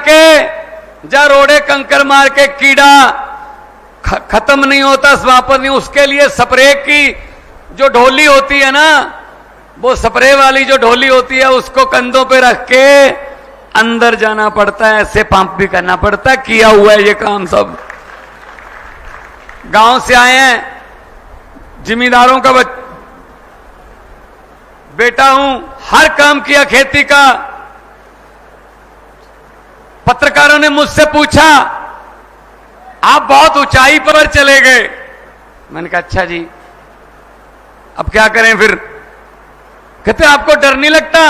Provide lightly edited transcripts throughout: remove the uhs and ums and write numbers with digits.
के जा रोड़े कंकर मार के कीड़ा खत्म नहीं होता, समाप्त नहीं, उसके लिए स्प्रे की जो ढोली होती है ना, वो स्प्रे वाली जो ढोली होती है उसको कंधों पे रख के अंदर जाना पड़ता है, ऐसे पंप भी करना पड़ता है। किया हुआ है ये काम सब। गांव से आए हैं, जिम्मेदारों का बेटा हूं, हर काम किया खेती का। पत्रकारों ने मुझसे पूछा आप बहुत ऊंचाई पर चले गए। मैंने कहा अच्छा जी, अब क्या करें फिर? कहते आपको डर नहीं लगता?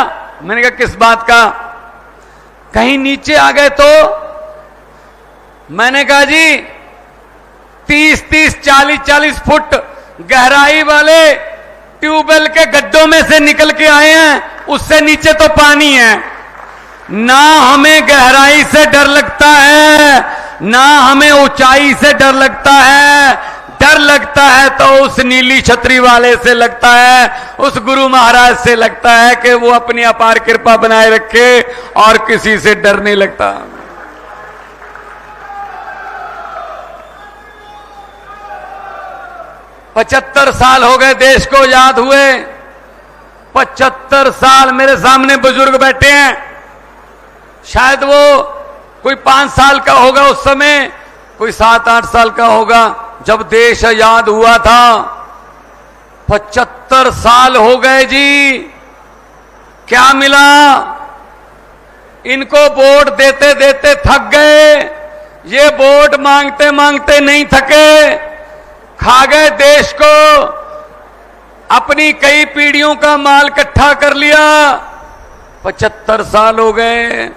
मैंने कहा किस बात का? कहीं नीचे आ गए तो? मैंने कहा जी 30-30, 40-40 फुट गहराई वाले ट्यूबवेल के गड्ढों में से निकल के आए हैं, उससे नीचे तो पानी है। ना हमें गहराई से डर लगता है, ना हमें ऊंचाई से डर लगता है। डर लगता है तो उस नीली छतरी वाले से लगता है, उस गुरु महाराज से लगता है कि वो अपनी अपार कृपा बनाए रखे, और किसी से डर नहीं लगता। पचहत्तर साल हो गए देश को आजाद हुए। 75 साल। मेरे सामने बुजुर्ग बैठे हैं, शायद वो कोई 5 साल का होगा उस समय, कोई 7-8 साल का होगा जब देश आजाद हुआ था। 75 साल हो गए जी। क्या मिला? इनको वोट देते देते थक गए, ये वोट मांगते मांगते नहीं थके, खा गए देश को, अपनी कई पीढ़ियों का माल इकट्ठा कर लिया। 75 साल हो गए।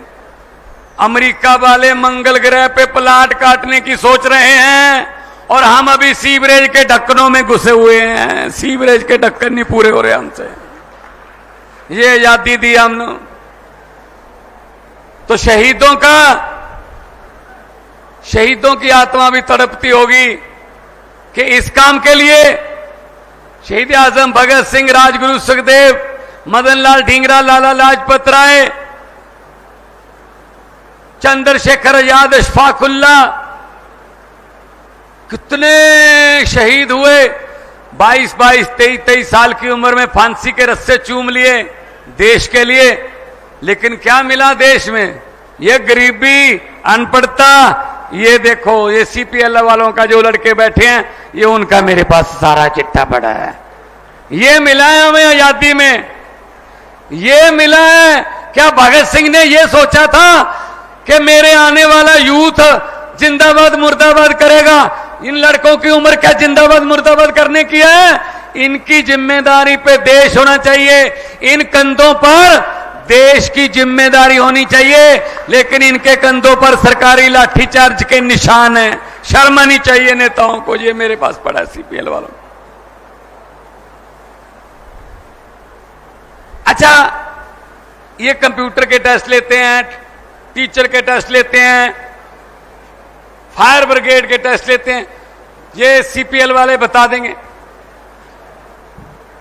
अमेरिका वाले मंगल ग्रह पे प्लाट काटने की सोच रहे हैं, और हम अभी सीवरेज के ढक्कनों में घुसे हुए हैं। सीवरेज के ढक्कन नहीं पूरे हो रहे हमसे। ये आजादी दी हमने तो शहीदों की आत्मा भी तड़पती होगी कि इस काम के लिए शहीद आजम भगत सिंह, राजगुरु सुखदेव, मदन लाल ढींगरा, लाला लाजपत राय, चंद्रशेखर आजाद, अशफाकुल्ला, कितने शहीद हुए। 22, 23 साल की उम्र में फांसी के रस्से चूम लिए देश के लिए। लेकिन क्या मिला देश में? ये गरीबी, अनपढ़ता। ये देखो, ये सीपीएल वालों का जो लड़के बैठे हैं, ये उनका मेरे पास सारा चिट्ठा पड़ा है। ये मिला है हमें आजादी में, ये मिला है। क्या भगत सिंह ने ये सोचा था कि मेरे आने वाला यूथ जिंदाबाद मुर्दाबाद करेगा? इन लड़कों की उम्र क्या जिंदाबाद मुर्दाबाद करने की है? इनकी जिम्मेदारी पे देश होना चाहिए, इन कंधों पर देश की जिम्मेदारी होनी चाहिए। लेकिन इनके कंधों पर सरकारी लाठीचार्ज के निशान हैं। शर्म आनी चाहिए नेताओं को। ये मेरे पास पड़ा है सीपीएल वालों। अच्छा, ये कंप्यूटर के टेस्ट लेते हैं, टीचर के टेस्ट लेते हैं, फायर ब्रिगेड के टेस्ट लेते हैं। ये सीपीएल वाले बता देंगे।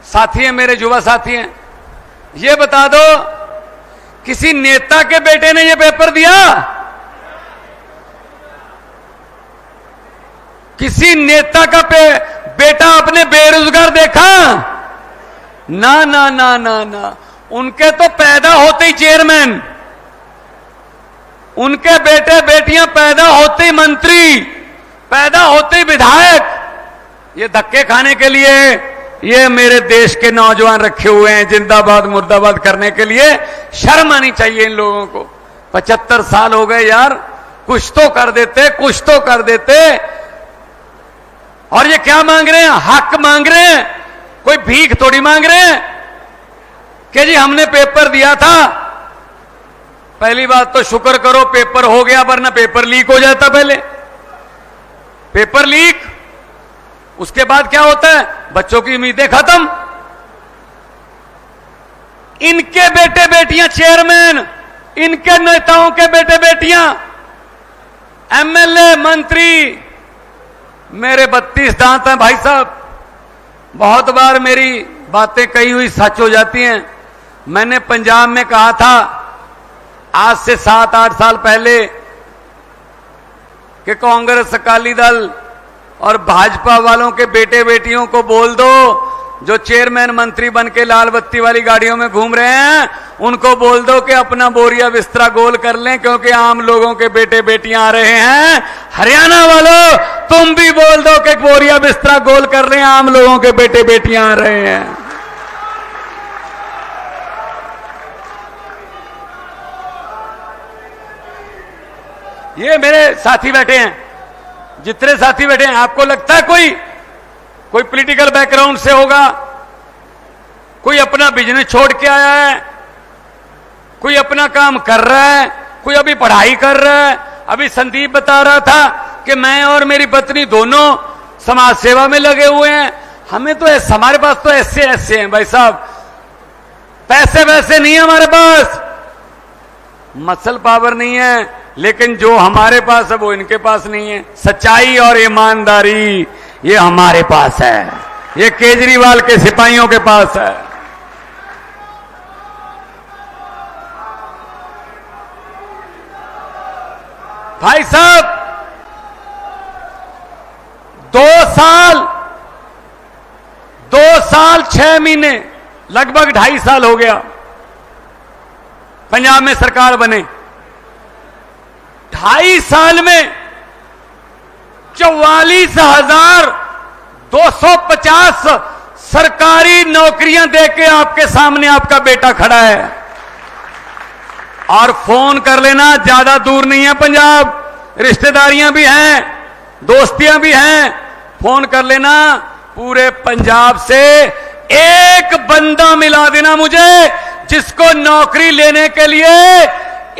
साथी हैं मेरे, युवा साथी हैं, ये बता दो किसी नेता के बेटे ने ये पेपर दिया? किसी नेता का बेटा अपने बेरोजगार देखा? ना ना ना ना ना। उनके तो पैदा होते ही चेयरमैन, उनके बेटे बेटियां पैदा होते ही मंत्री, पैदा होते ही विधायक। ये धक्के खाने के लिए ये मेरे देश के नौजवान रखे हुए हैं जिंदाबाद मुर्दाबाद करने के लिए। शर्म आनी चाहिए इन लोगों को। 75 साल हो गए यार, कुछ तो कर देते, कुछ तो कर देते। और ये क्या मांग रहे हैं? हक मांग रहे हैं, कोई भीख थोड़ी मांग रहे हैं कि जी हमने पेपर दिया था। पहली बात तो शुक्र करो पेपर हो गया, वरना पेपर लीक हो जाता। पहले पेपर लीक, उसके बाद क्या होता है? बच्चों की उम्मीदें खत्म। इनके बेटे बेटियां चेयरमैन, इनके नेताओं के बेटे बेटियां एमएलए, मंत्री। मेरे 32 दांत हैं भाई साहब। बहुत बार मेरी बातें कही हुई सच हो जाती हैं। मैंने पंजाब में कहा था आज से 7-8 साल पहले कि कांग्रेस, अकाली दल और भाजपा वालों के बेटे बेटियों को बोल दो, जो चेयरमैन मंत्री बन के लाल बत्ती वाली गाड़ियों में घूम रहे हैं, उनको बोल दो कि अपना बोरिया बिस्तरा गोल कर लें, क्योंकि आम लोगों के बेटे बेटियां आ रहे हैं। हरियाणा वालों, तुम भी बोल दो कि बोरिया बिस्तरा गोल कर लें, आम लोगों के बेटे बेटियां आ रहे हैं। ये मेरे साथी बैठे हैं, जितने साथी बैठे हैं, आपको लगता है कोई पॉलिटिकल बैकग्राउंड से होगा, कोई अपना बिजनेस छोड़ के आया है, कोई अपना काम कर रहा है, कोई अभी पढ़ाई कर रहा है। अभी संदीप बता रहा था कि मैं और मेरी पत्नी दोनों समाज सेवा में लगे हुए हैं। हमें तो हमारे पास तो ऐसे हैं भाई साहब, पैसे वैसे नहीं है हमारे पास, मसल पावर नहीं है, लेकिन जो हमारे पास है वो इनके पास नहीं है। सच्चाई और ईमानदारी ये हमारे पास है, ये केजरीवाल के सिपाहियों के पास है। भाई साहब, 2 साल 6 महीने, लगभग 2.5 साल हो गया पंजाब में सरकार बने। 2.5 साल में 44,250 सरकारी नौकरियां देके आपके सामने आपका बेटा खड़ा है। और फोन कर लेना, ज्यादा दूर नहीं है पंजाब, रिश्तेदारियां भी हैं, दोस्तियां भी हैं, फोन कर लेना। पूरे पंजाब से एक बंदा मिला देना मुझे जिसको नौकरी लेने के लिए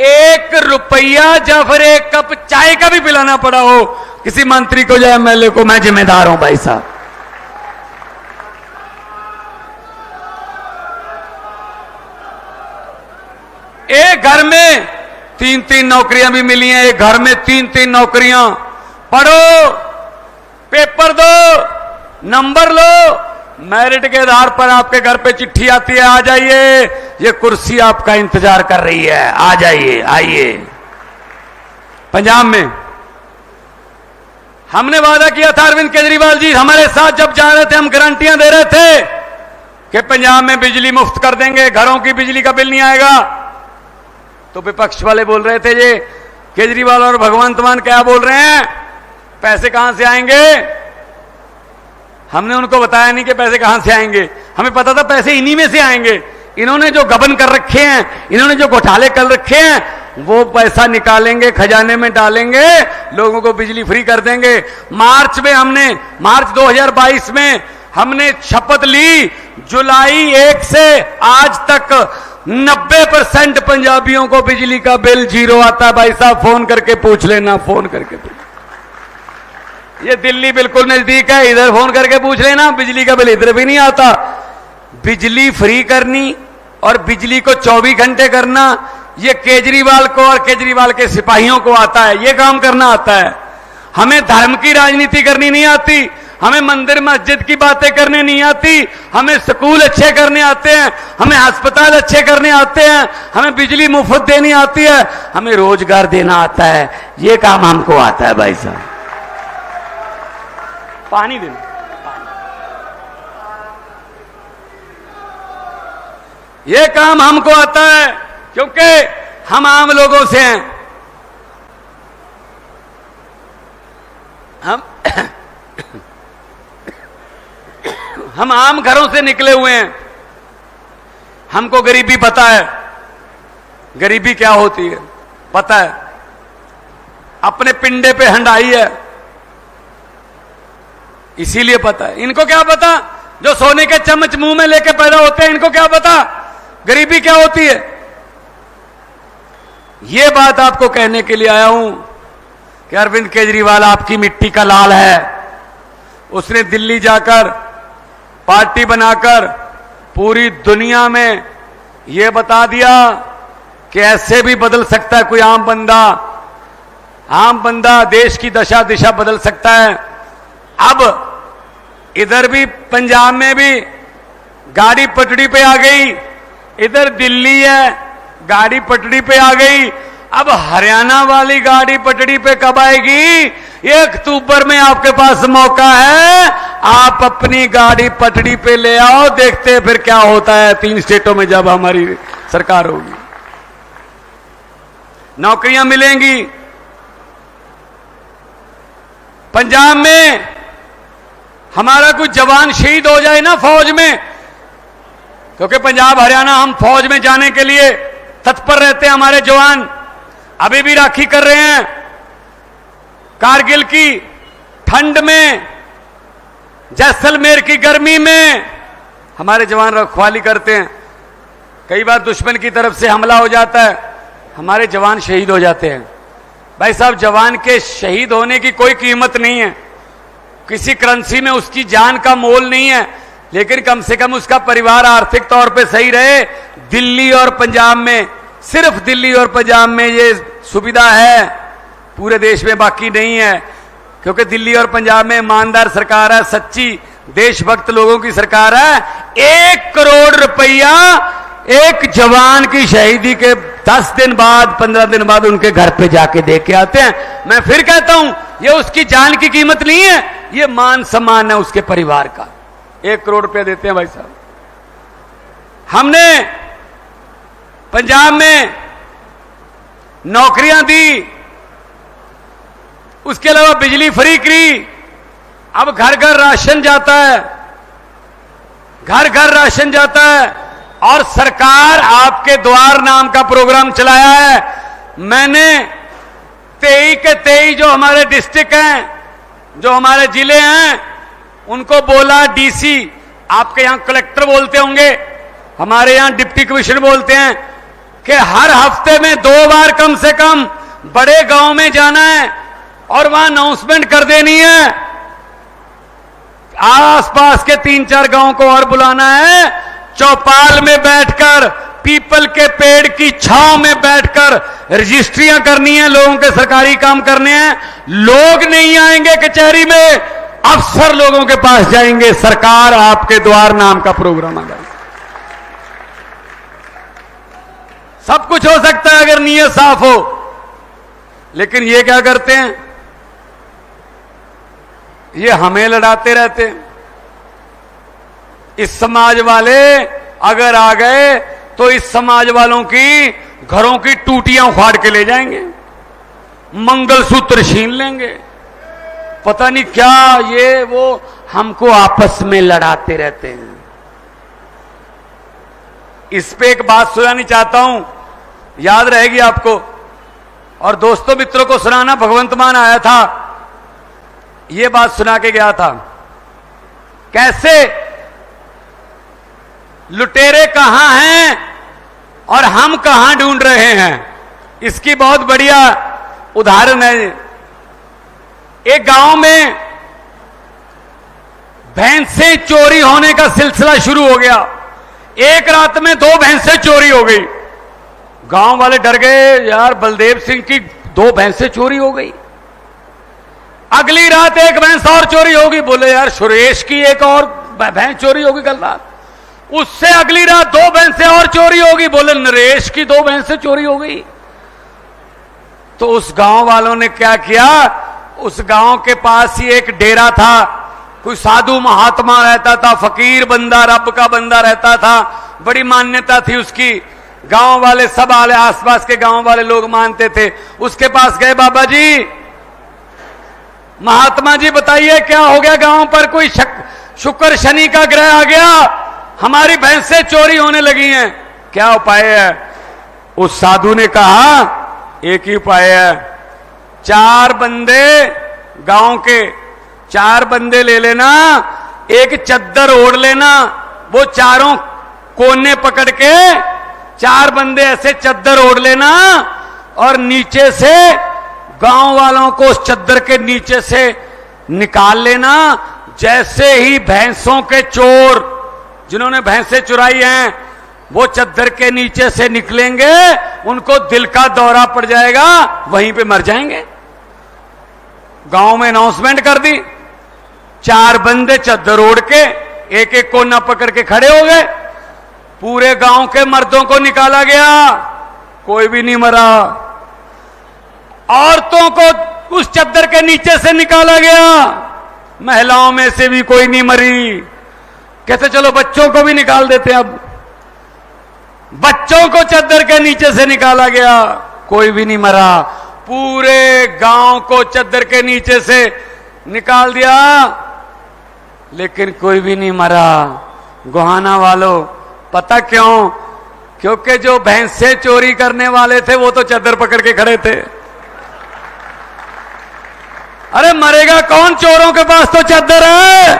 1 रुपया या फिर 1 कप चाय का भी पिलाना पड़ा हो किसी मंत्री को या एमएलए को। मैं जिम्मेदार हूं भाई साहब। एक घर में 3-3 नौकरियां भी मिली हैं, एक घर में 3-3 नौकरियां। पढ़ो, पेपर दो, नंबर लो, मेरिट के आधार पर आपके घर पे चिट्ठी आती है, आ जाइए, ये कुर्सी आपका इंतजार कर रही है, आ जाइए, आइए। पंजाब में हमने वादा किया था, अरविंद केजरीवाल जी हमारे साथ जब जा रहे थे, हम गारंटियां दे रहे थे कि पंजाब में बिजली मुफ्त कर देंगे, घरों की बिजली का बिल नहीं आएगा। तो विपक्ष वाले बोल रहे थे, ये केजरीवाल और भगवंत मान क्या बोल रहे हैं, पैसे कहां से आएंगे। हमने उनको बताया नहीं कि पैसे कहां से आएंगे, हमें पता था पैसे इन्हीं में से आएंगे। इन्होंने जो गबन कर रखे हैं, इन्होंने जो घोटाले कर रखे हैं, वो पैसा निकालेंगे, खजाने में डालेंगे, लोगों को बिजली फ्री कर देंगे। मार्च 2022 में हमने शपथ ली, जुलाई 1 से आज तक 90% पंजाबियों को बिजली का बिल 0 आता है। भाई साहब फोन करके पूछ लेना, फोन करके पूछ। ये दिल्ली बिल्कुल नजदीक है, इधर फोन करके पूछ लेना, बिजली का बिल इधर भी नहीं आता। बिजली फ्री करनी और बिजली को 24 घंटे करना, ये केजरीवाल को और केजरीवाल के सिपाहियों को आता है, ये काम करना आता है। हमें धर्म की राजनीति करनी नहीं आती, हमें मंदिर मस्जिद की बातें करने नहीं आती, हमें स्कूल अच्छे करने आते हैं, हमें अस्पताल अच्छे करने आते हैं, हमें बिजली मुफ्त देनी आती है, हमें रोजगार देना आता है, ये काम हमको आता है। भाई साहब पानी देना, ये काम हमको आता है, क्योंकि हम आम लोगों से हैं। हम आम घरों से निकले हुए हैं, हमको गरीबी पता है, गरीबी क्या होती है पता है, अपने पिंडे पे हंडाई है, इसीलिए पता है। इनको क्या पता, जो सोने के चम्मच मुंह में लेके पैदा होते हैं, इनको क्या पता गरीबी क्या होती है। ये बात आपको कहने के लिए आया हूं कि अरविंद केजरीवाल आपकी मिट्टी का लाल है। उसने दिल्ली जाकर पार्टी बनाकर पूरी दुनिया में यह बता दिया कि ऐसे भी बदल सकता है कोई आम बंदा देश की दशा दिशा बदल सकता है। अब इधर भी पंजाब में भी गाड़ी पटड़ी पे आ गई, इधर दिल्ली है, गाड़ी पटरी पे आ गई। अब हरियाणा वाली गाड़ी पटरी पे कब आएगी? 1 अक्टूबर में आपके पास मौका है, आप अपनी गाड़ी पटरी पे ले आओ, देखते हैं फिर क्या होता है 3 स्टेटों में जब हमारी सरकार होगी। नौकरियां मिलेंगी। पंजाब में हमारा कुछ जवान शहीद हो जाए ना फौज में, क्योंकि पंजाब हरियाणा हम फौज में जाने के लिए तत्पर रहते हैं। हमारे जवान अभी भी राखी कर रहे हैं। कारगिल की ठंड में, जैसलमेर की गर्मी में हमारे जवान रखवाली करते हैं। कई बार दुश्मन की तरफ से हमला हो जाता है, हमारे जवान शहीद हो जाते हैं। भाई साहब, जवान के शहीद होने की कोई कीमत नहीं है, किसी करेंसी में उसकी जान का मोल नहीं है, लेकिन कम से कम उसका परिवार आर्थिक तौर पे सही रहे। दिल्ली और पंजाब में, सिर्फ दिल्ली और पंजाब में ये सुविधा है, पूरे देश में बाकी नहीं है, क्योंकि दिल्ली और पंजाब में ईमानदार सरकार है, सच्ची देशभक्त लोगों की सरकार है। 1 करोड़ रुपया एक जवान की शहीदी के 10 दिन बाद, 15 दिन बाद उनके घर पे जाके दे के आते हैं। मैं फिर कहता हूं, ये उसकी जान की कीमत नहीं है, ये मान सम्मान है उसके परिवार का। 1 करोड़ रुपया देते हैं भाई साहब। हमने पंजाब में नौकरियां दी, उसके अलावा बिजली फ्री करी। अब घर घर राशन जाता है, घर घर राशन जाता है, और सरकार आपके द्वार नाम का प्रोग्राम चलाया है। मैंने 23 के 23 जो हमारे डिस्ट्रिक्ट हैं, जो हमारे जिले हैं, उनको बोला, डीसी, आपके यहां कलेक्टर बोलते होंगे, हमारे यहां डिप्टी कमिश्नर बोलते हैं, कि हर हफ्ते में 2 बार कम से कम बड़े गांव में जाना है और वहां अनाउंसमेंट कर देनी है। आसपास के 3-4 गांव को और बुलाना है, चौपाल में बैठकर, पीपल के पेड़ की छांव में बैठकर रजिस्ट्रियां करनी है, लोगों के सरकारी काम करने हैं। लोग नहीं आएंगे कचहरी में, अफसर लोगों के पास जाएंगे। सरकार आपके द्वार नाम का प्रोग्राम आ जाएगा। सब कुछ हो सकता है अगर नीयत साफ हो, लेकिन ये क्या करते हैं, ये हमें लड़ाते रहते हैं। इस समाज वाले अगर आ गए तो इस समाज वालों की घरों की टूटियां उखाड़ के ले जाएंगे, मंगलसूत्र छीन लेंगे, पता नहीं क्या, ये वो हमको आपस में लड़ाते रहते हैं। इस पे एक बात सुनानी चाहता हूं, याद रहेगी आपको, और दोस्तों मित्रों को सुनाना। भगवंत मान आया था, ये बात सुना के गया था, कैसे लुटेरे कहां हैं और हम कहां ढूंढ रहे हैं। इसकी बहुत बढ़िया उदाहरण है। एक गांव में भैंसें चोरी होने का सिलसिला शुरू हो गया। एक रात में 2 भैंसें चोरी हो गई। गांव वाले डर गए, यार बलदेव सिंह की 2 भैंसें चोरी हो गई। अगली रात एक भैंस और चोरी होगी, बोले यार सुरेश की एक और भैंस चोरी होगी कल रात। उससे अगली रात 2 भैंसें और चोरी होगी, बोले नरेश की 2 भैंसें चोरी हो गई। तो उस गांव वालों ने क्या किया, उस गांव के पास ही एक डेरा था, कोई साधु महात्मा रहता था, फकीर बंदा, रब का बंदा रहता था, बड़ी मान्यता थी उसकी। गांव वाले सब आले, आसपास के गांव वाले लोग मानते थे। उसके पास गए, बाबा जी, महात्मा जी बताइए क्या हो गया, गांव पर कोई शुक्र शनि का ग्रह आ गया, हमारी भैंसें चोरी होने लगी हैं, क्या उपाय है। उस साधु ने कहा, एक ही उपाय है, 4 बंदे, गांव के 4 बंदे ले लेना, एक चद्दर ओढ़ लेना, वो चारों कोने पकड़ के 4 बंदे ऐसे चद्दर ओढ़ लेना, और नीचे से गांव वालों को उस चद्दर के नीचे से निकाल लेना। जैसे ही भैंसों के चोर, जिन्होंने भैंसें चुराई हैं, वो चद्दर के नीचे से निकलेंगे, उनको दिल का दौरा पड़ जाएगा, वहीं पे मर जाएंगे। गांव में अनाउंसमेंट कर दी, 4 बंदे चद्दर ओढ़ के एक एक कोना पकड़ के खड़े हो गए। पूरे गांव के मर्दों को निकाला गया, कोई भी नहीं मरा। औरतों को उस चद्दर के नीचे से निकाला गया, महिलाओं में से भी कोई नहीं मरी। कहते चलो बच्चों को भी निकाल देते, अब बच्चों को चद्दर के नीचे से निकाला गया, कोई भी नहीं मरा। पूरे गांव को चद्दर के नीचे से निकाल दिया, लेकिन कोई भी नहीं मरा। गोहाना वालों, पता क्यों? क्योंकि जो भैंसे चोरी करने वाले थे वो तो चद्दर पकड़ के खड़े थे। अरे मरेगा कौन? चोरों के पास तो चद्दर है।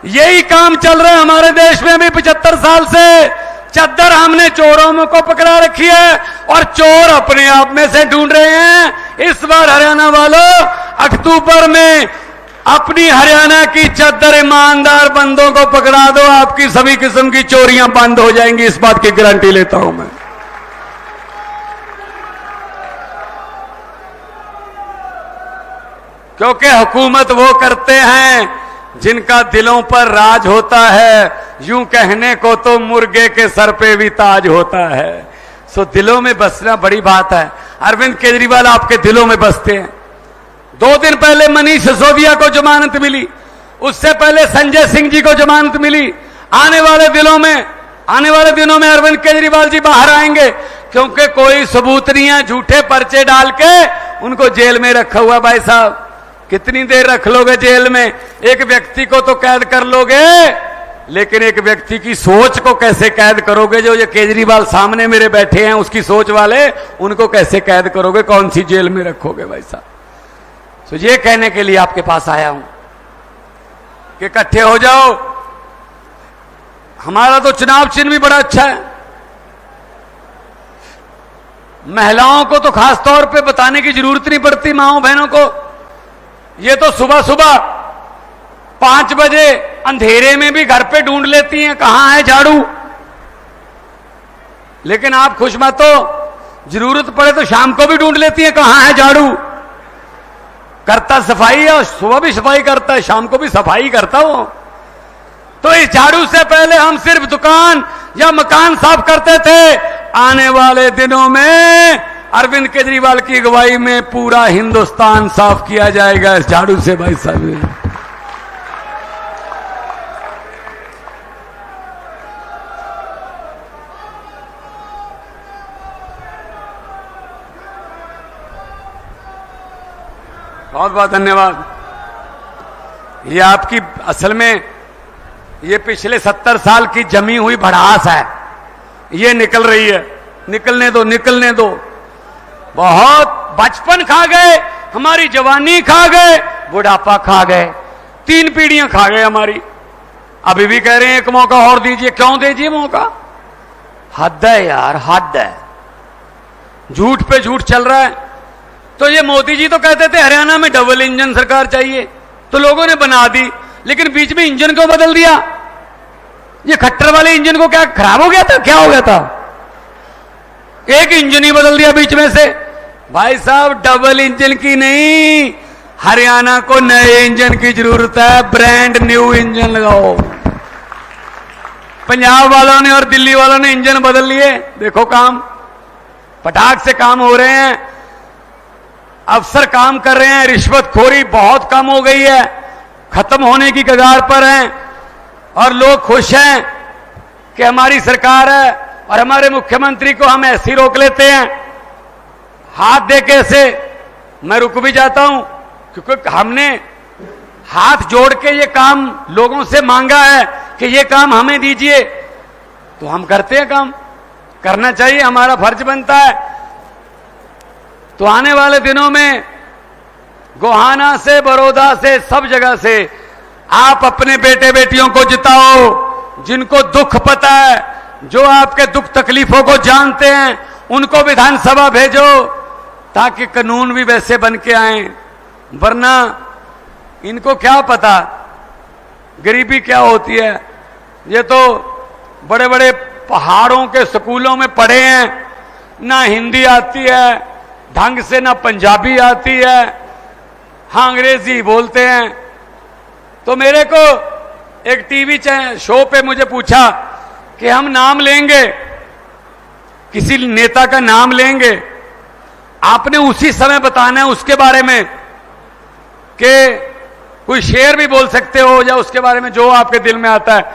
यही काम चल रहा है हमारे देश में भी 75 साल से। चद्दर हमने चोरों को पकड़ा रखी है और चोर अपने आप में से ढूंढ रहे हैं। इस बार हरियाणा वालों, अक्टूबर में अपनी हरियाणा की चद्दर ईमानदार बंदों को पकड़ा दो, आपकी सभी किस्म की चोरियां बंद हो जाएंगी, इस बात की गारंटी लेता हूं मैं। क्योंकि हुकूमत वो करते हैं जिनका दिलों पर राज होता है। यूं कहने को तो मुर्गे के सर पे भी ताज होता है। सो दिलों में बसना बड़ी बात है। अरविंद केजरीवाल आपके दिलों में बसते हैं। 2 दिन पहले मनीष सिसोदिया को जमानत मिली, उससे पहले संजय सिंह जी को जमानत मिली। आने वाले दिनों में अरविंद केजरीवाल जी बाहर आएंगे, क्योंकि कोई सबूत नहीं है। झूठे पर्चे डाल के उनको जेल में रखा हुआ। भाई साहब, कितनी देर रख लोगे जेल में? एक व्यक्ति को तो कैद कर लोगे, लेकिन एक व्यक्ति की सोच को कैसे कैद करोगे? जो ये केजरीवाल सामने मेरे बैठे हैं, उसकी सोच वाले, उनको कैसे कैद करोगे? कौन सी जेल में रखोगे भाई साहब? तो ये कहने के लिए आपके पास आया हूं कि इकट्ठे हो जाओ। हमारा तो चुनाव चिन्ह भी बड़ा अच्छा है। महिलाओं को तो खास तौर पे बताने की जरूरत नहीं पड़ती, माओ बहनों को। ये तो सुबह सुबह 5 बजे अंधेरे में भी घर पे ढूंढ लेती हैं कहां है झाड़ू। लेकिन आप खुश मत हो, जरूरत पड़े तो शाम को भी ढूंढ लेती हैं कहां है झाड़ू। करता सफाई है, और सुबह भी सफाई करता है, शाम को भी सफाई करता हो। तो इस झाड़ू से पहले हम सिर्फ दुकान या मकान साफ करते थे। आने वाले दिनों में अरविंद केजरीवाल की अगुवाई में पूरा हिंदुस्तान साफ किया जाएगा इस झाड़ू से। भाई साहब, बहुत बहुत धन्यवाद। ये आपकी असल में ये पिछले 70 साल की जमी हुई भड़ास है, ये निकल रही है। निकलने दो, निकलने दो। बहुत बचपन खा गए, हमारी जवानी खा गए, बुढ़ापा खा गए, 3 पीढ़ियां खा गए हमारी। अभी भी कह रहे हैं एक मौका और दीजिए। क्यों दीजिए मौका? हद है यार, हद है। झूठ पे झूठ चल रहा है। तो ये मोदी जी तो कहते थे हरियाणा में डबल इंजन सरकार चाहिए, तो लोगों ने बना दी, लेकिन बीच में इंजन क्यों बदल दिया? ये खट्टर वाले इंजन को क्या खराब हो गया था? क्या हो गया था? एक इंजन ही बदल दिया बीच में से। भाई साहब, डबल इंजन की नहीं, हरियाणा को नए इंजन की जरूरत है। ब्रांड न्यू इंजन लगाओ। पंजाब वालों ने और दिल्ली वालों ने इंजन बदल लिए, देखो काम पटाख से काम हो रहे हैं। अफसर काम कर रहे हैं, रिश्वतखोरी बहुत कम हो गई है, खत्म होने की कगार पर है। और लोग खुश हैं कि हमारी सरकार है और हमारे मुख्यमंत्री को हम ऐसे ही रोक लेते हैं, हाथ दे के ऐसे। मैं रुक भी जाता हूं, क्योंकि हमने हाथ जोड़ के ये काम लोगों से मांगा है कि ये काम हमें दीजिए, तो हम करते हैं। काम करना चाहिए, हमारा फर्ज बनता है। तो आने वाले दिनों में गोहाना से, बड़ौदा से, सब जगह से आप अपने बेटे बेटियों को जिताओ, जिनको दुख पता है, जो आपके दुख तकलीफों को जानते हैं, उनको विधानसभा भेजो, ताकि कानून भी वैसे बन के आए। वरना इनको क्या पता गरीबी क्या होती है। ये तो बड़े बड़े पहाड़ों के स्कूलों में पढ़े हैं, ना हिंदी आती है ढंग से, ना पंजाबी आती है, हाँ अंग्रेजी बोलते हैं। तो मेरे को एक टीवी शो पे मुझे पूछा कि हम नाम लेंगे किसी नेता का नाम लेंगे, आपने उसी समय बताना है उसके बारे में कि कोई शेर भी बोल सकते हो या उसके बारे में जो आपके दिल में आता है,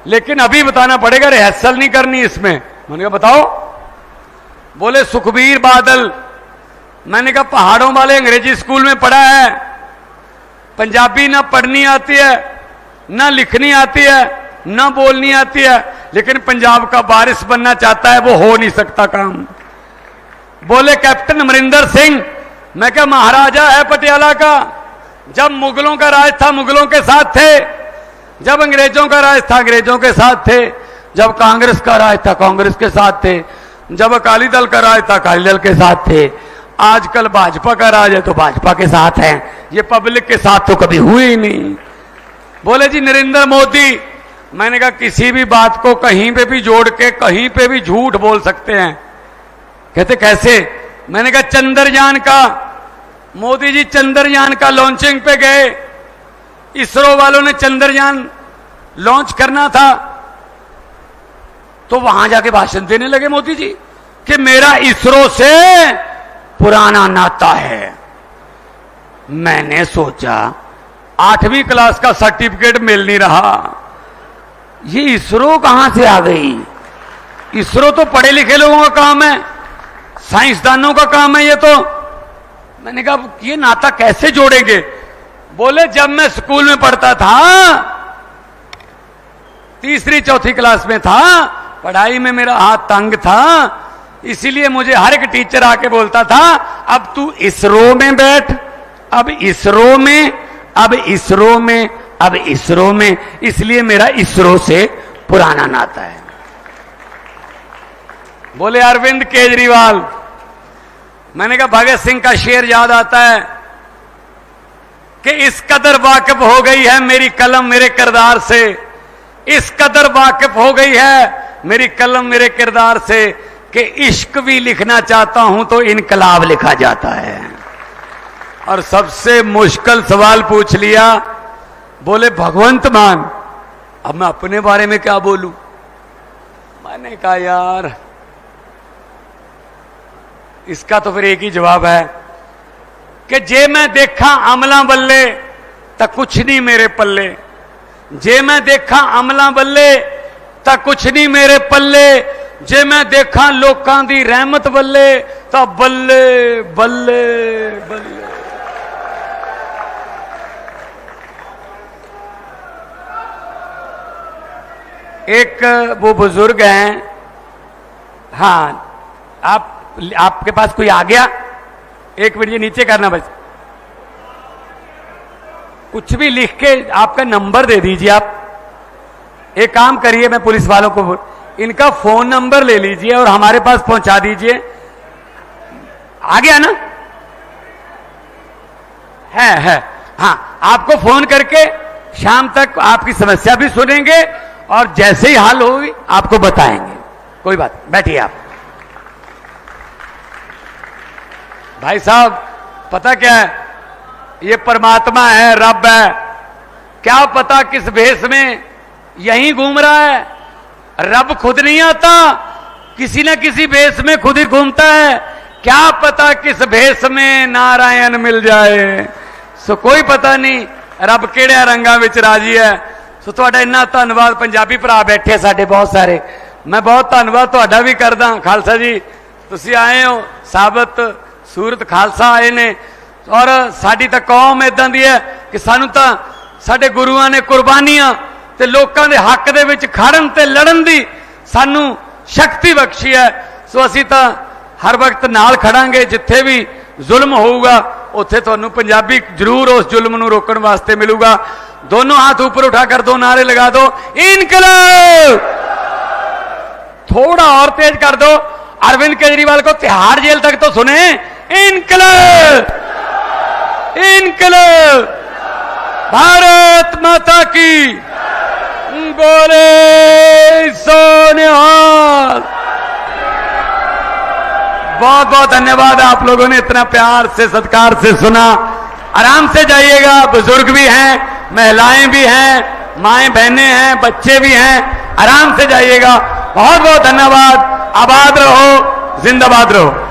लेकिन अभी बताना पड़ेगा, रिहर्सल नहीं करनी इसमें। मैंने कहा बताओ। बोले सुखबीर बादल। मैंने कहा पहाड़ों वाले अंग्रेजी स्कूल में पढ़ा है, पंजाबी ना पढ़नी आती है, ना लिखनी आती है, ना बोलनी आती है, लेकिन पंजाब का वारिस बनना चाहता है, वो हो नहीं सकता काम। बोले कैप्टन अमरिंदर सिंह। मैं क्या महाराजा है पटियाला का, जब मुगलों का राज था मुगलों के साथ थे, जब अंग्रेजों का राज था अंग्रेजों के साथ थे, जब कांग्रेस का राज था कांग्रेस के साथ थे, जब अकाली दल का राज था अकाली दल के साथ थे, आजकल भाजपा का राज है तो भाजपा के साथ है, ये पब्लिक के साथ तो कभी हुए ही नहीं। बोले जी नरेंद्र मोदी। मैंने कहा किसी भी बात को कहीं पे भी जोड़ के कहीं पे भी झूठ बोल सकते हैं। कहते कैसे? मैंने कहा चंद्रयान का, मोदी जी चंद्रयान का लॉन्चिंग पे गए, इसरो वालों ने चंद्रयान लॉन्च करना था, तो वहां जाके भाषण देने लगे मोदी जी कि मेरा इसरो से पुराना नाता है। मैंने सोचा 8वीं क्लास का सर्टिफिकेट मिल नहीं रहा, ये इसरो कहां से आ गई? इसरो तो पढ़े लिखे लोगों का काम है, साइंसदानों का काम है ये तो। मैंने कहा ये नाता कैसे जोड़ेंगे? बोले जब मैं स्कूल में पढ़ता था, 3री 4थी क्लास में था, पढ़ाई में मेरा हाथ तंग था, इसीलिए मुझे हर एक टीचर आके बोलता था अब तू इसरो में बैठ, अब इसरो में, अब इसरो में, अब इसरो में, इसलिए मेरा इसरो से पुराना नाता है। बोले अरविंद केजरीवाल। मैंने कहा भगत सिंह का शेर याद आता है कि इस कदर वाकिफ हो गई है मेरी कलम मेरे किरदार से, इस कदर वाकिफ हो गई है मेरी कलम मेरे किरदार से कि इश्क भी लिखना चाहता हूं तो इनकलाब लिखा जाता है। और सबसे मुश्किल सवाल पूछ लिया, बोले भगवंत मान। अब मैं अपने बारे में क्या बोलूं? मैंने कहा यार इसका तो फिर एक ही जवाब है कि जे मैं देखा अमला बल्ले तो कुछ नहीं मेरे पल्ले, जे मैं देखा अमला बल्ले तो कुछ नहीं मेरे पल्ले, जे मैं देखा लोकां दी रहमत बल्ले तो बल्ले बल्ले बल्ले। एक वो बुजुर्ग हैं, हाँ आपके पास कोई आ गया? 1 मिनट ये नीचे करना, बस कुछ भी लिख के आपका नंबर दे दीजिए। आप एक काम करिए, मैं पुलिस वालों को इनका फोन नंबर ले लीजिए और हमारे पास पहुंचा दीजिए। आ गया ना? है हाँ, आपको फोन करके शाम तक आपकी समस्या भी सुनेंगे और जैसे ही हल होगी आपको बताएंगे। कोई बात, बैठिए आप। भाई साहब पता क्या है, ये परमात्मा है, रब है, क्या पता किस भेष में यहीं घूम रहा है। रब खुद नहीं आता, किसी न किसी भेष में खुद ही घूमता है। क्या पता किस भेष में नारायण मिल जाए। सो कोई पता नहीं रब केड़े रंगा विच राजी है। सो तुहाडा इन्ना धन्नवाद। पंजाबी भरा बैठे साडे बहुत सारे, मैं बहुत धन्नवाद तुहाडा भी करदा। खालसा जी तुसीं आए हो, साबत सूरत खालसा आए ने, और साडी तां कौम इदां दी है कि सानू तां साडे गुरुआं ने कुर्बानियां ते लोकां दे हक दे विच खड़न ते लड़न दी सानू शक्ति बख्शी है। सो असीं तां हर वक्त नाल खड़ांगे, जिथे भी जुल्म होऊगा उत्थे तुहानू पंजाबी जरूर उस जुल्म नू रोकण वास्ते मिलूगा। दोनों हाथ ऊपर उठा कर दो नारे लगा दो, इनकलाब। थोड़ा और तेज कर दो, अरविंद केजरीवाल को तिहाड़ जेल तक तो सुने। इनकलाब, इनकलाब, भारत माता की बोले सोनिहाल। बहुत बहुत धन्यवाद, आप लोगों ने इतना प्यार से सत्कार से सुना। आराम से जाइएगा, बुजुर्ग भी हैं, महिलाएं भी हैं, माएं बहनें हैं, बच्चे भी हैं, आराम से जाइएगा। बहुत बहुत धन्यवाद। आबाद रहो, जिंदाबाद रहो।